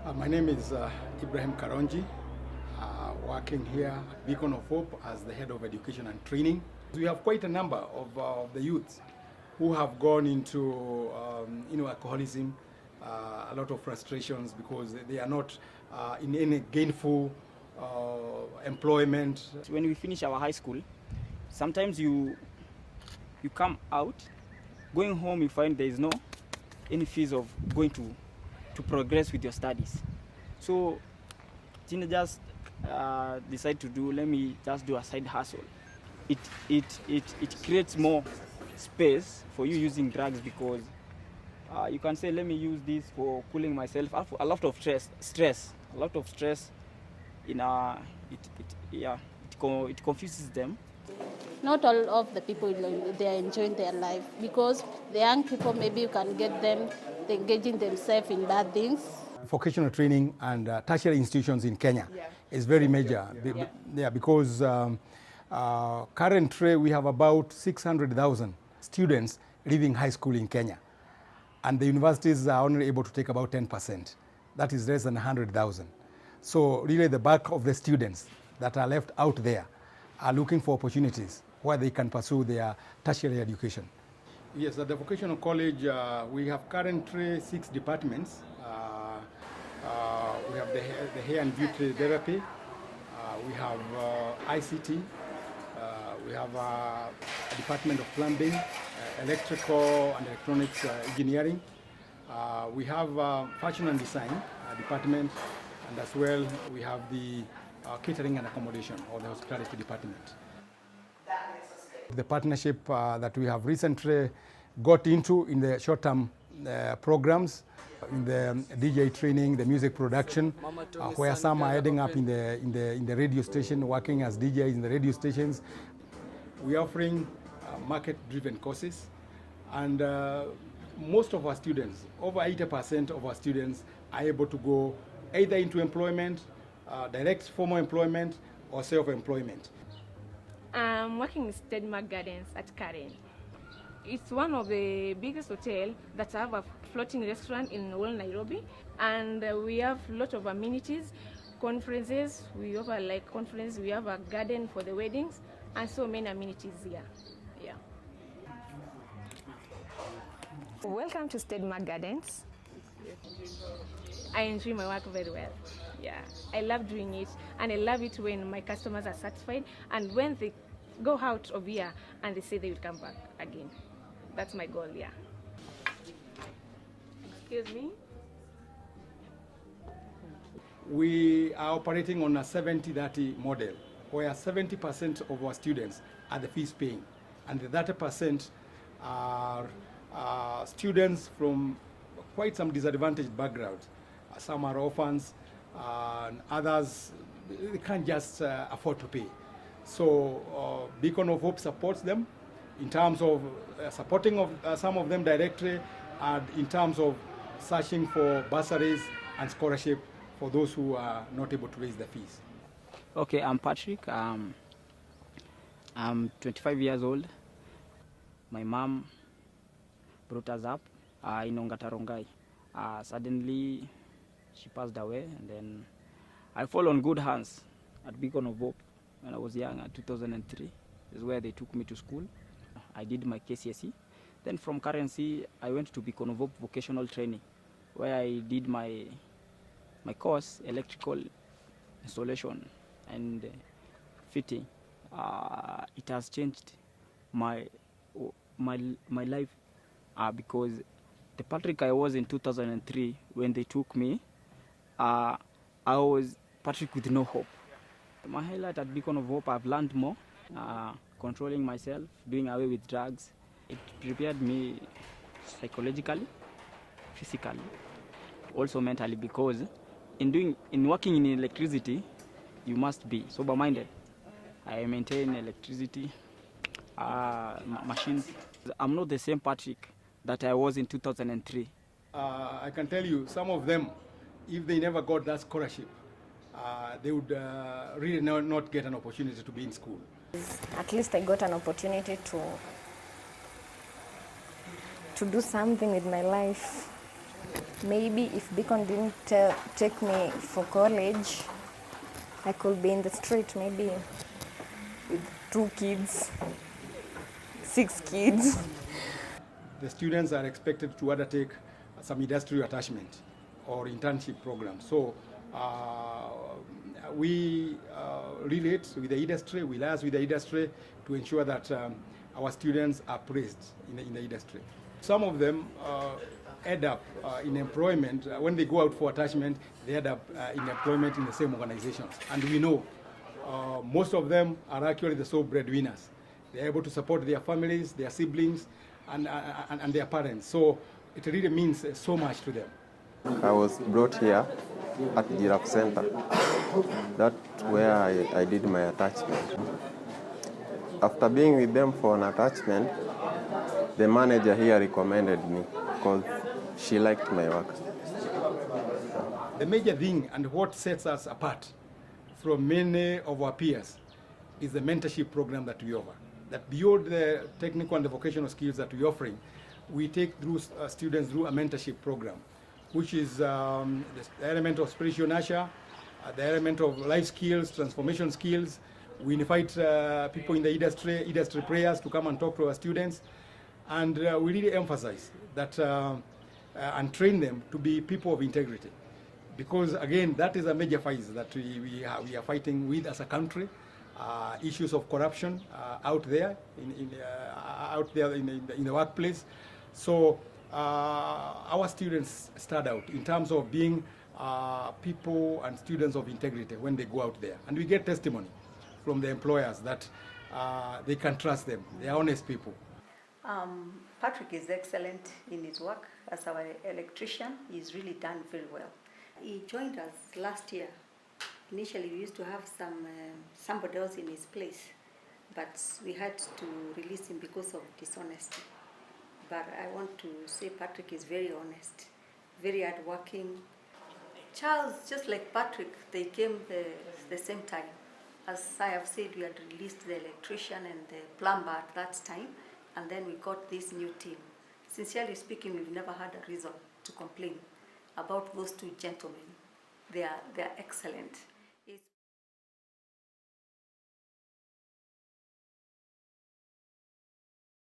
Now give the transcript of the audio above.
My name is Ibrahim Karonji, working here at Beacon of Hope as the head of education and training. We have quite a number of the youths who have gone into alcoholism, a lot of frustrations because they are not in any gainful employment. When we finish our high school, sometimes you come out, going home you find there is no any fees of going to progress with your studies. So teenagers decide to do, let me just do a side hustle. It creates more space for you using drugs because you can say, let me use this for cooling myself. A lot of stress, it confuses them. Not all of the people, they are enjoying their life because the young people, maybe you can get them engaging themselves in bad things. Vocational training and tertiary institutions in Kenya is very major. Because currently we have about 600,000 students leaving high school in Kenya, and the universities are only able to take about 10%. That is less than 100,000. So really the bulk of the students that are left out there are looking for opportunities where they can pursue their tertiary education. Yes, at the vocational college, we have currently 6 departments. We have the hair and beauty therapy. We have ICT. We have a department of plumbing, electrical and electronics engineering. We have fashion and design department, and as well we have the catering and accommodation, or the hospitality department. The partnership that we have recently got into in the short-term programs, in the DJ training, the music production, where some are heading up in the radio station, working as DJs in the radio stations. We are offering market-driven courses, and most of our students, over 80% of our students, are able to go either into employment, direct formal employment, or self-employment. I'm working in Stedmark Gardens at Karen. It's one of the biggest hotels that have a floating restaurant in all Nairobi, and we have a lot of amenities, conferences. We offer like conference. We have a garden for the weddings, and so many amenities here. Yeah. Welcome to Stedmark Gardens. I enjoy my work very well. Yeah, I love doing it, and I love it when my customers are satisfied and when they go out of here and they say they will come back again. That's my goal, yeah. Excuse me? We are operating on a 70-30 model, where 70% of our students are the fees paying, and the 30% are students from quite some disadvantaged backgrounds. Some are orphans, and others, they can't just afford to pay. So Beacon of Hope supports them in terms of supporting some of them directly, and in terms of searching for bursaries and scholarship for those who are not able to raise the fees. Okay, I'm Patrick. I'm 25 years old. My mom brought us up in Ongata Rongai. Suddenly she passed away, and then I fall on good hands at Beacon of Hope when I was young, at 2003. This is where they took me to school. I did my KCSE. Then from currency, I went to Beacon of Hope Vocational Training, where I did my course, electrical installation and fitting. It has changed my life because the Patrick I was in 2003 when they took me, I was Patrick with no hope. My highlight at Beacon of Hope, I've learned more, controlling myself, doing away with drugs. It prepared me psychologically, physically, also mentally, because in working in electricity, you must be sober-minded. I maintain electricity, machines. I'm not the same Patrick that I was in 2003. I can tell you, some of them, if they never got that scholarship, they would really not get an opportunity to be in school. At least I got an opportunity to do something with my life. Maybe if Beacon didn't take me for college, I could be in the street maybe with 2 kids, 6 kids. The students are expected to undertake some industrial attachment or internship program. So we relate with the industry, we liaise with the industry to ensure that our students are praised in the industry. Some of them end up in employment. When they go out for attachment, they end up in employment in the same organizations. And we know most of them are actually the sole breadwinners. They're able to support their families, their siblings, and their parents. So it really means so much to them. I was brought here at Giraffe Center. That's where I did my attachment. After being with them for an attachment, the manager here recommended me because she liked my work. The major thing and what sets us apart from many of our peers is the mentorship program that we offer. That beyond the technical and the vocational skills that we're offering, we take through students through a mentorship program, which is the element of spiritual nurture, the element of life skills, transformation skills. We invite people in the industry players to come and talk to our students, and we really emphasize that and train them to be people of integrity, because again, that is a major fight that we are fighting with as a country. Issues of corruption out there in the workplace. So our students start out in terms of being people and students of integrity when they go out there, and we get testimony from the employers that they can trust them. They are honest people. Patrick is excellent in his work as our electrician. He's really done very well. He joined us last year. Initially, we used to have somebody else in his place, but we had to release him because of dishonesty. But I want to say Patrick is very honest, very hardworking. Charles, just like Patrick, they came the same time. As I have said, we had released the electrician and the plumber at that time, and then we got this new team. Sincerely speaking, we've never had a reason to complain about those 2 gentlemen. They are excellent.